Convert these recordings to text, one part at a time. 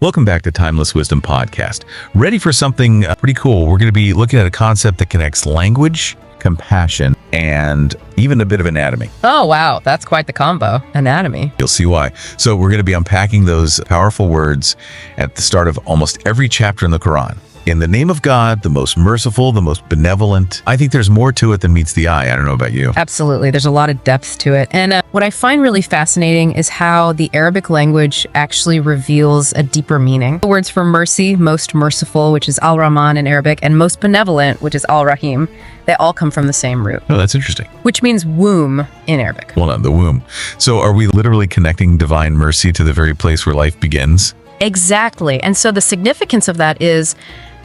Welcome back to Timeless Wisdom Podcast. Ready for something pretty cool. We're going to be looking at a concept that connects language, compassion, and even a bit of anatomy. Oh, wow. That's quite the combo. Anatomy. You'll see why. So we're going to be unpacking those powerful words at the start of almost every chapter in the Quran. In the name of God, the most merciful, the most benevolent. I think there's more to it than meets the eye. I don't know about you. Absolutely. There's a lot of depth to it. And what I find really fascinating is how the Arabic language actually reveals a deeper meaning. The words for mercy, most merciful, which is al-Rahman in Arabic, and most benevolent, which is al-Rahim, they all come from the same root. Oh, that's interesting. Which means womb in Arabic. Well, not the womb. So are we literally connecting divine mercy to the very place where life begins? Exactly. And so the significance of that is,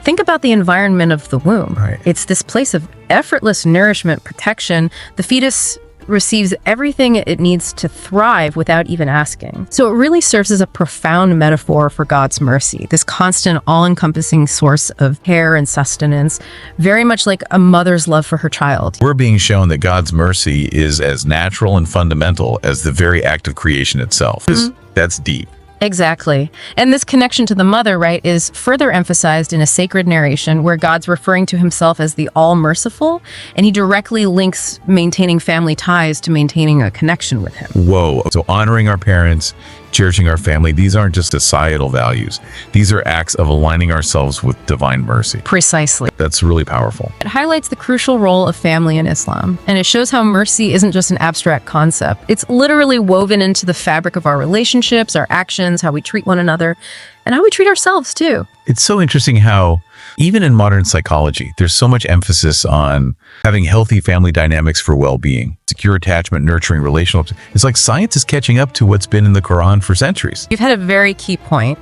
think about the environment of the womb. Right. It's this place of effortless nourishment, protection. The fetus receives everything it needs to thrive without even asking. So it really serves as a profound metaphor for God's mercy, this constant, all-encompassing source of care and sustenance, very much like a mother's love for her child. We're being shown that God's mercy is as natural and fundamental as the very act of creation itself. That's deep. Exactly. And this connection to the mother, right, is further emphasized in a sacred narration where God's referring to himself as the all-merciful, and he directly links maintaining family ties to maintaining a connection with him. Whoa. So honoring our parents, cherishing our family, these aren't just societal values. These are acts of aligning ourselves with divine mercy. Precisely. That's really powerful. It highlights the crucial role of family in Islam, and it shows how mercy isn't just an abstract concept. It's literally woven into the fabric of our relationships, our actions, how we treat one another, and how we treat ourselves too. It's so interesting how, even in modern psychology, there's so much emphasis on having healthy family dynamics for well-being, secure attachment, nurturing relational. It's like science is catching up to what's been in the Quran for centuries. You've had a very key point,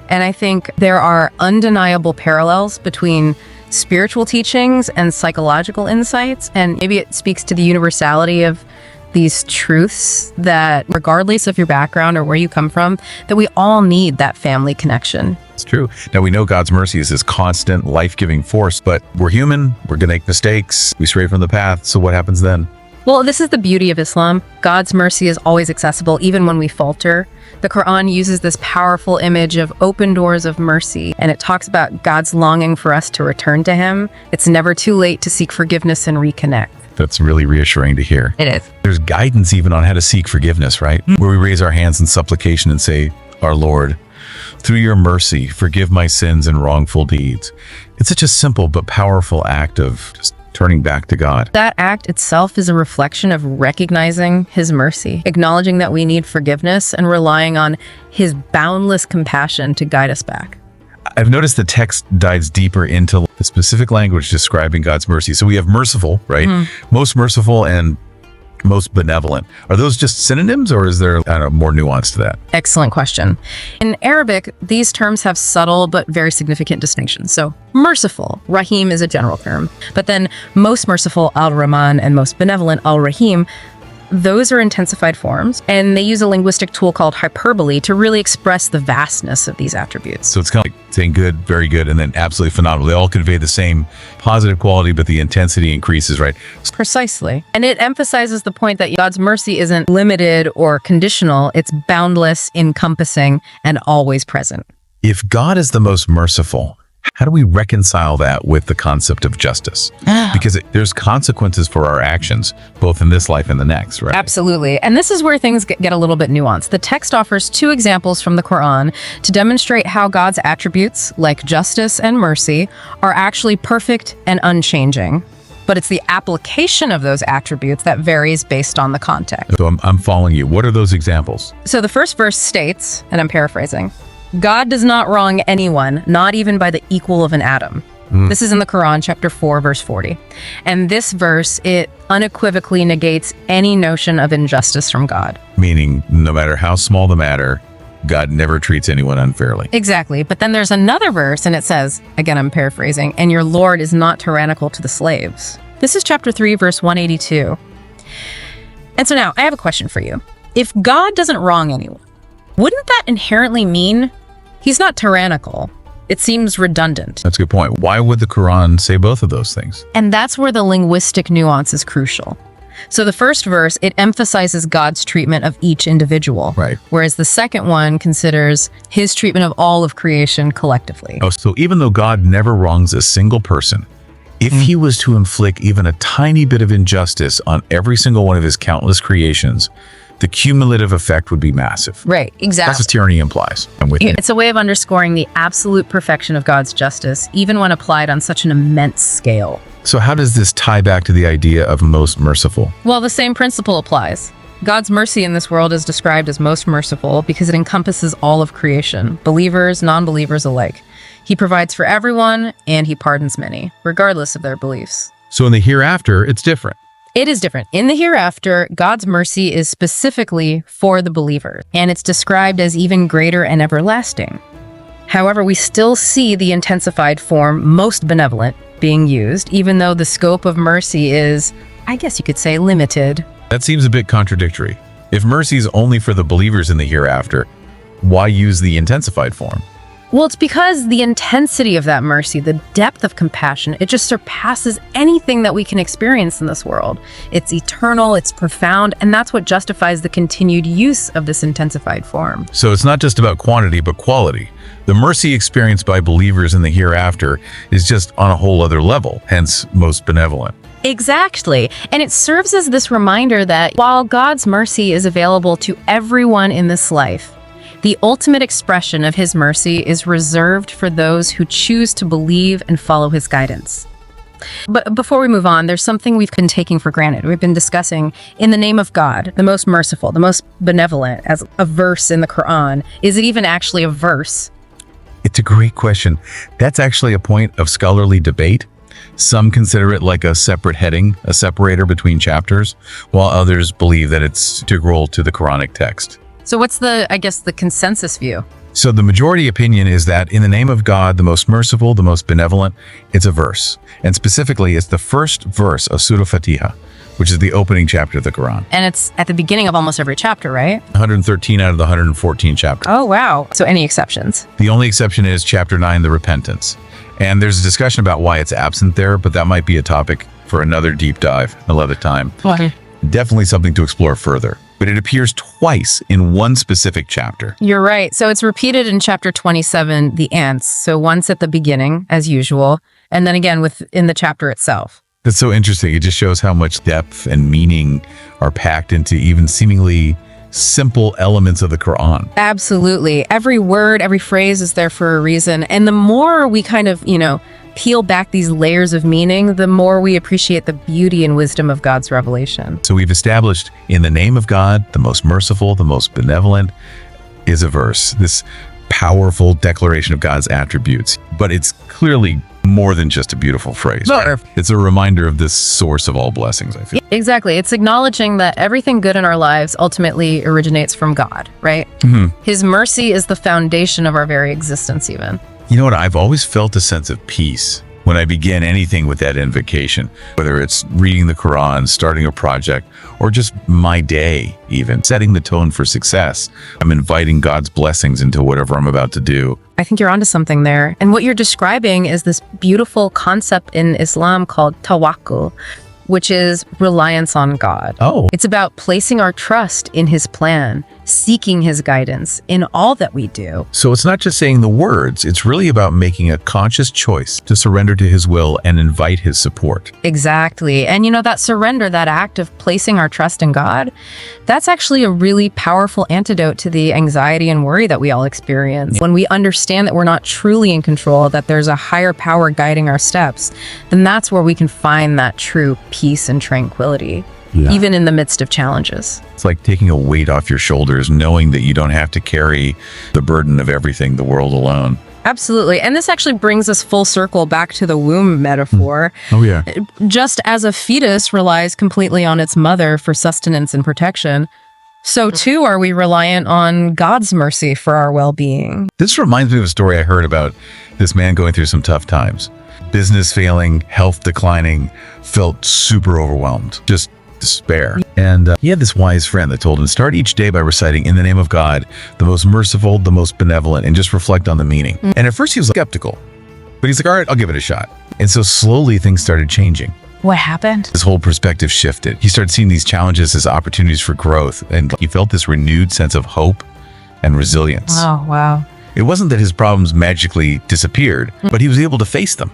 and I think there are undeniable parallels between spiritual teachings and psychological insights, and maybe it speaks to the universality of these truths that regardless of your background or where you come from, that we all need that family connection. It's true. Now, we know God's mercy is this constant, life-giving force, but we're human. We're going to make mistakes. We stray from the path. So what happens then? Well, this is the beauty of Islam. God's mercy is always accessible, even when we falter. The Quran uses this powerful image of open doors of mercy, and it talks about God's longing for us to return to him. It's never too late to seek forgiveness and reconnect. That's really reassuring to hear. It is. There's guidance even on how to seek forgiveness, right? Where we raise our hands in supplication and say, "Our Lord, through your mercy, forgive my sins and wrongful deeds." It's such a simple but powerful act of just turning back to God. That act itself is a reflection of recognizing his mercy, acknowledging that we need forgiveness and relying on his boundless compassion to guide us back. I've noticed the text dives deeper into the specific language describing God's mercy. So we have merciful, right? Most merciful and most benevolent. Are those just synonyms, or is there, I don't know, more nuance to that? Excellent question. In Arabic, these terms have subtle but very significant distinctions. So merciful, Rahim, is a general term, but then most merciful, al-Rahman, and most benevolent, al-Rahim, those are intensified forms, and they use a linguistic tool called hyperbole to really express the vastness of these attributes. So it's kind of like saying good, very good, and then absolutely phenomenal. They all convey the same positive quality, but the intensity increases, right? Precisely. And it emphasizes the point that God's mercy isn't limited or conditional. It's boundless, encompassing, and always present. If God is the most merciful, how do we reconcile that with the concept of justice? Because there's consequences for our actions, both in this life and the next, right? Absolutely. And this is where things get a little bit nuanced. The text offers two examples from the Quran to demonstrate how God's attributes, like justice and mercy, are actually perfect and unchanging. But it's the application of those attributes that varies based on the context. So I'm following you. What are those examples? So the first verse states, and I'm paraphrasing, God does not wrong anyone, not even by the equal of an atom. This is in the Quran, chapter 4, verse 40. And this verse, it unequivocally negates any notion of injustice from God. Meaning, no matter how small the matter, God never treats anyone unfairly. Exactly. But then there's another verse, and it says, again, I'm paraphrasing, and your Lord is not tyrannical to the slaves. This is chapter 3, verse 182. And so now, I have a question for you. If God doesn't wrong anyone, wouldn't that inherently mean he's not tyrannical? It seems redundant. That's a good point. Why would the Quran say both of those things? And that's where the linguistic nuance is crucial. So the first verse, it emphasizes God's treatment of each individual. Right. Whereas the second one considers his treatment of all of creation collectively. Oh, so even though God never wrongs a single person, if he was to inflict even a tiny bit of injustice on every single one of his countless creations, the cumulative effect would be massive. Right, exactly. That's what tyranny implies. I'm with you. It's a way of underscoring the absolute perfection of God's justice, even when applied on such an immense scale. So how does this tie back to the idea of most merciful? Well, the same principle applies. God's mercy in this world is described as most merciful because it encompasses all of creation, believers, non-believers alike. He provides for everyone, and he pardons many, regardless of their beliefs. So in the hereafter, it's different. It is different. In the hereafter, God's mercy is specifically for the believer, and it's described as even greater and everlasting. However, we still see the intensified form, most benevolent, being used, even though the scope of mercy is, I guess you could say, limited. That seems a bit contradictory. If mercy is only for the believers in the hereafter, why use the intensified form? Well, it's because the intensity of that mercy, the depth of compassion, it just surpasses anything that we can experience in this world. It's eternal, it's profound, and that's what justifies the continued use of this intensified form. So it's not just about quantity, but quality. The mercy experienced by believers in the hereafter is just on a whole other level, hence most benevolent. Exactly. And it serves as this reminder that while God's mercy is available to everyone in this life, the ultimate expression of his mercy is reserved for those who choose to believe and follow his guidance. But before we move on, there's something we've been taking for granted. We've been discussing in the name of God, the most merciful, the most benevolent, as a verse in the Quran. Is it even actually a verse? It's a great question. That's actually a point of scholarly debate. Some consider it like a separate heading, a separator between chapters, while others believe that it's integral to the Quranic text. So what's the consensus view? So the majority opinion is that in the name of God, the most merciful, the most benevolent, it's a verse. And specifically, it's the first verse of Surah Fatiha, which is the opening chapter of the Quran. And it's at the beginning of almost every chapter, right? 113 out of the 114 chapters. Oh, wow. So any exceptions? The only exception is chapter 9, the repentance. And there's a discussion about why it's absent there, but that might be a topic for another deep dive another time. Why? Definitely something to explore further. But it appears twice in one specific chapter. You're right. So it's repeated in chapter 27, the ants. So once at the beginning, as usual, and then again within the chapter itself. That's so interesting. It just shows how much depth and meaning are packed into even seemingly simple elements of the Quran. Absolutely. Every word, every phrase is there for a reason. And the more we kind of, peel back these layers of meaning, the more we appreciate the beauty and wisdom of God's revelation. So we've established in the name of God, the most merciful, the most benevolent is a verse, this powerful declaration of God's attributes. But it's clearly more than just a beautiful phrase. No. Right? It's a reminder of this source of all blessings, I feel. Exactly. It's acknowledging that everything good in our lives ultimately originates from God, right? Mm-hmm. His mercy is the foundation of our very existence even. You know what? I've always felt a sense of peace when I begin anything with that invocation, whether it's reading the Quran, starting a project, or just my day, even setting the tone for success. I'm inviting God's blessings into whatever I'm about to do. I think you're onto something there. And what you're describing is this beautiful concept in Islam called tawakkul, which is reliance on God. Oh. It's about placing our trust in his plan, seeking his guidance in all that we do. So it's not just saying the words, it's really about making a conscious choice to surrender to his will and invite his support. Exactly. And that surrender, that act of placing our trust in God, that's actually a really powerful antidote to the anxiety and worry that we all experience. When we understand that we're not truly in control, that there's a higher power guiding our steps, then that's where we can find that true peace and tranquility. Yeah. Even in the midst of challenges. It's like taking a weight off your shoulders, knowing that you don't have to carry the burden of everything, the world alone. Absolutely. And this actually brings us full circle back to the womb metaphor. Oh, yeah. Just as a fetus relies completely on its mother for sustenance and protection, so too are we reliant on God's mercy for our well-being. This reminds me of a story I heard about this man going through some tough times. Business failing, health declining, felt super overwhelmed. Just despair. And he had this wise friend that told him, start each day by reciting in the name of God, the most merciful, the most benevolent, and just reflect on the meaning. And at first he was skeptical, but he's like, all right, I'll give it a shot. And so slowly things started changing. What happened? His whole perspective shifted. He started seeing these challenges as opportunities for growth, and he felt this renewed sense of hope and resilience. Oh, wow. It wasn't that his problems magically disappeared, but he was able to face them.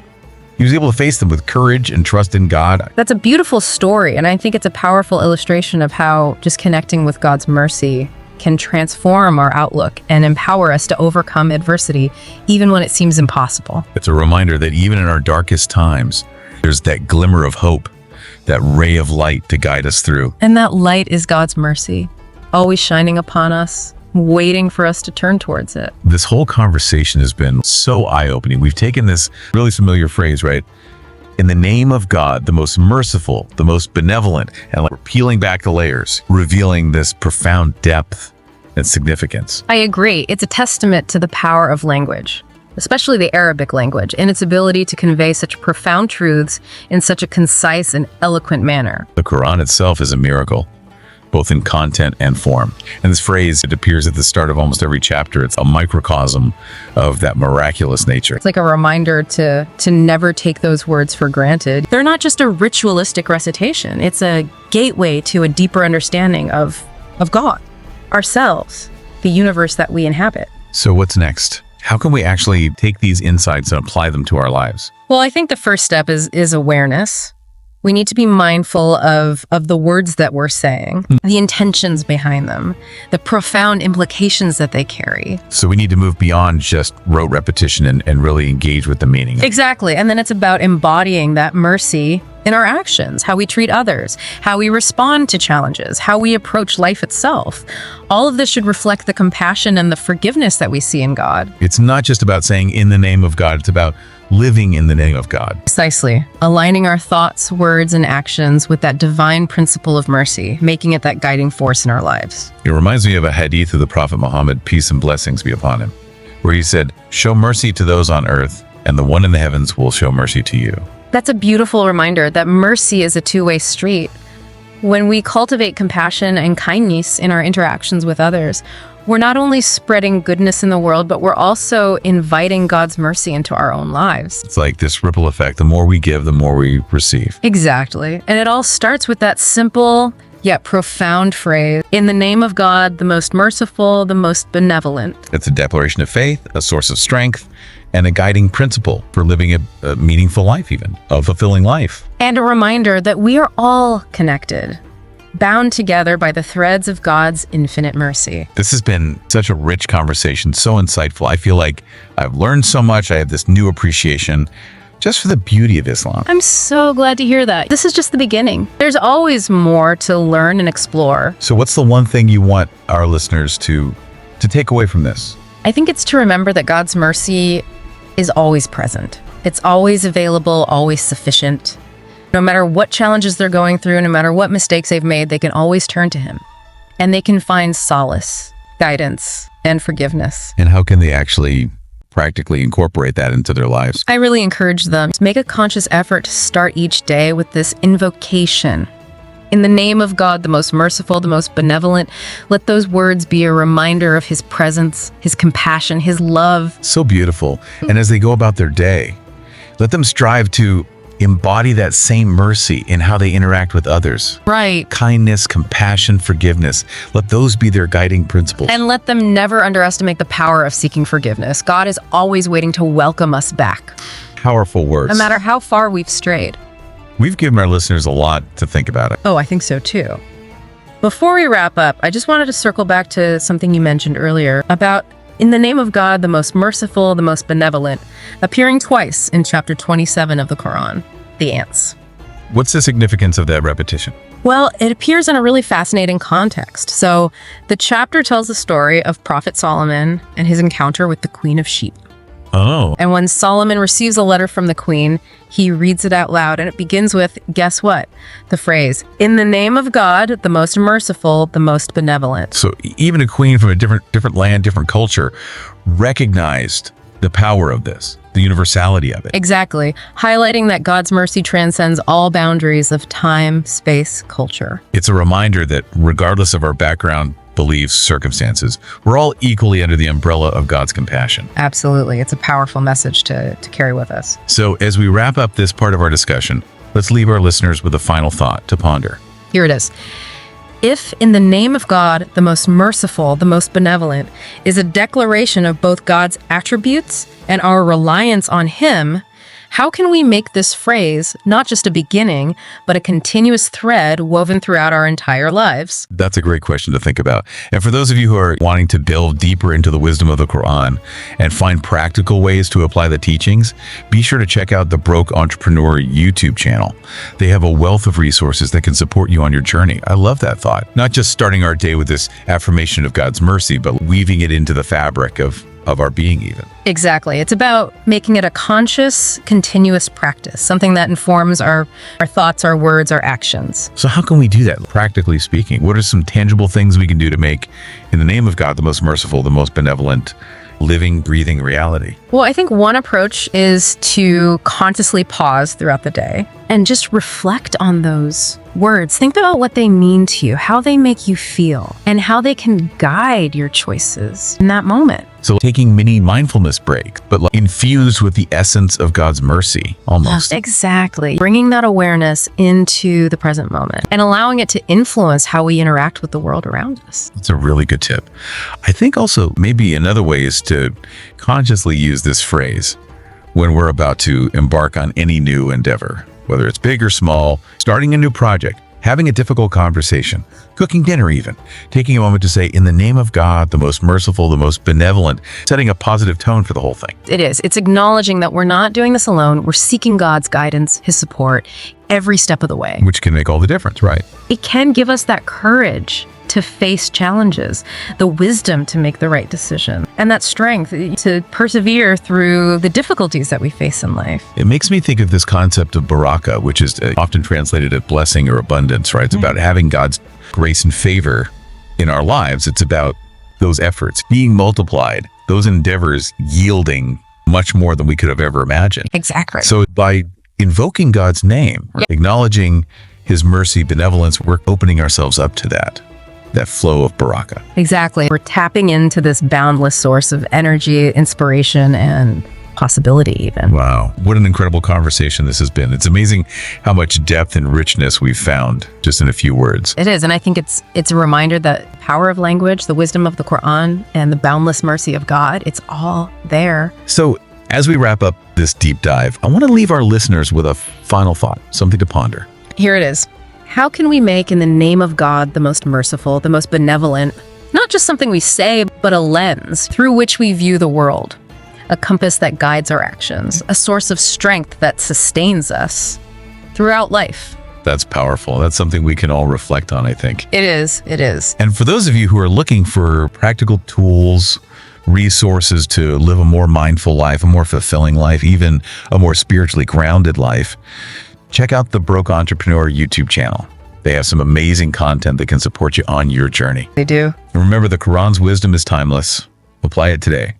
He was able to face them with courage and trust in God. That's a beautiful story, and I think it's a powerful illustration of how just connecting with God's mercy can transform our outlook and empower us to overcome adversity, even when it seems impossible. It's a reminder that even in our darkest times, there's that glimmer of hope, that ray of light to guide us through. And that light is God's mercy, always shining upon us, waiting for us to turn towards it. This whole conversation has been so eye-opening. We've taken this really familiar phrase, right? In the name of God, the most merciful, the most benevolent, and we're peeling back the layers, revealing this profound depth and significance. I agree. It's a testament to the power of language, especially the Arabic language, and its ability to convey such profound truths in such a concise and eloquent manner. The Quran itself is a miracle, both in content and form. And this phrase, it appears at the start of almost every chapter. It's a microcosm of that miraculous nature. It's like a reminder to never take those words for granted. They're not just a ritualistic recitation. It's a gateway to a deeper understanding of God, ourselves, the universe that we inhabit. So what's next? How can we actually take these insights and apply them to our lives? Well, I think the first step is awareness. We need to be mindful of the words that we're saying, the intentions behind them, the profound implications that they carry. So we need to move beyond just rote repetition and really engage with the meaning. Exactly. And then it's about embodying that mercy in our actions, how we treat others, how we respond to challenges, how we approach life itself. All of this should reflect the compassion and the forgiveness that we see in God. It's not just about saying in the name of God, it's about living in the name of God. Precisely. Aligning our thoughts, words, and actions with that divine principle of mercy, making it that guiding force in our lives. It reminds me of a hadith of the Prophet Muhammad, peace and blessings be upon him, where he said, "Show mercy to those on earth, and the one in the heavens will show mercy to you." That's a beautiful reminder that mercy is a two-way street. When we cultivate compassion and kindness in our interactions with others, we're not only spreading goodness in the world, but we're also inviting God's mercy into our own lives. It's like this ripple effect. The more we give, the more we receive. Exactly. And it all starts with that simple yet profound phrase, in the name of God, the most merciful, the most benevolent. It's a declaration of faith, a source of strength, and a guiding principle for living a meaningful life, even a fulfilling life. And a reminder that we are all connected, bound together by the threads of God's infinite mercy. This has been such a rich conversation, so insightful. I feel like I've learned so much. I have this new appreciation just for the beauty of Islam. I'm so glad to hear that. This is just the beginning. There's always more to learn and explore. So what's the one thing you want our listeners to take away from this? I think it's to remember that God's mercy is always present. It's always available, always sufficient. No matter what challenges they're going through, no matter what mistakes they've made, they can always turn to Him. And they can find solace, guidance, and forgiveness. And how can they actually practically incorporate that into their lives? I really encourage them to make a conscious effort to start each day with this invocation. In the name of God, the most merciful, the most benevolent, let those words be a reminder of His presence, His compassion, His love. So beautiful. And as they go about their day, let them strive to embody that same mercy in how they interact with others. Right. Kindness, compassion, forgiveness. Let those be their guiding principles. And let them never underestimate the power of seeking forgiveness. God is always waiting to welcome us back, Powerful words. no matter how far we've strayed. We've given our listeners a lot to think about. Oh, I think so too. Before we wrap up, I just wanted to circle back to something you mentioned earlier about in the name of God, the most merciful, the most benevolent, appearing twice in chapter 27 of the Quran, the ants. What's the significance of that repetition? Well, it appears in a really fascinating context. So the chapter tells the story of Prophet Solomon and his encounter with the Queen of Sheep. Oh. And when Solomon receives a letter from the queen, he reads it out loud, and it begins with, guess what? The phrase, in the name of God, the most merciful, the most benevolent. So even a queen from a different land, different culture, recognized the power of this, the universality of it. Exactly. Highlighting that God's mercy transcends all boundaries of time, space, culture. It's a reminder that regardless of our background, beliefs, circumstances, we're all equally under the umbrella of God's compassion. Absolutely. It's a powerful message to carry with us. So as we wrap up this part of our discussion, Let's leave our listeners with a final thought to ponder. Here it is. If in the name of God, the most merciful, the most benevolent, is a declaration of both God's attributes and our reliance on Him, how can we make this phrase not just a beginning, but a continuous thread woven throughout our entire lives? That's a great question to think about. And for those of you who are wanting to delve deeper into the wisdom of the Quran and find practical ways to apply the teachings, be sure to check out the Broke Entrepreneur YouTube channel. They have a wealth of resources that can support you on your journey. I love that thought. Not just starting our day with this affirmation of God's mercy, but weaving it into the fabric of our being even. Exactly. It's about making it a conscious, continuous practice, something that informs our thoughts, our words, our actions. So how can we do that, practically speaking? What are some tangible things we can do to make, in the name of God, the most merciful, the most benevolent, living, breathing reality? Well, I think one approach is to consciously pause throughout the day and just reflect on those words. Think about what they mean to you, how they make you feel, and how they can guide your choices in that moment. So taking mini mindfulness breaks, but infused with the essence of God's mercy, almost. Exactly. Bringing that awareness into the present moment and allowing it to influence how we interact with the world around us. That's a really good tip. I think also maybe another way is to consciously use this phrase when we're about to embark on any new endeavor, whether it's big or small, starting a new project, having a difficult conversation, cooking dinner even, taking a moment to say, in the name of God, the most merciful, the most benevolent, setting a positive tone for the whole thing. It is. It's acknowledging that we're not doing this alone. We're seeking God's guidance, His support, every step of the way. Which can make all the difference, right? It can give us that courage to face challenges, the wisdom to make the right decision, and that strength to persevere through the difficulties that we face in life. It makes me think of this concept of baraka, which is often translated as blessing or abundance, right? It's about having God's grace and favor in our lives. It's about those efforts being multiplied, those endeavors yielding much more than we could have ever imagined. Exactly. So by invoking God's name, acknowledging His mercy, benevolence, we're opening ourselves up to that flow of baraka. Exactly. We're tapping into this boundless source of energy, inspiration, and possibility even. Wow. What an incredible conversation this has been. It's amazing how much depth and richness we've found just in a few words. It is. And I think it's a reminder that the power of language, the wisdom of the Quran, and the boundless mercy of God, it's all there. So as we wrap up this deep dive, I want to leave our listeners with a final thought, something to ponder. Here it is. How can we make, in the name of God, the most merciful, the most benevolent, not just something we say, but a lens through which we view the world, a compass that guides our actions, a source of strength that sustains us throughout life? That's powerful. That's something we can all reflect on, I think. It is. It is. And for those of you who are looking for practical tools, resources to live a more mindful life, a more fulfilling life, even a more spiritually grounded life, check out the Broke Entrepreneur YouTube channel. They have some amazing content that can support you on your journey. They do. And remember, the Quran's wisdom is timeless. Apply it today.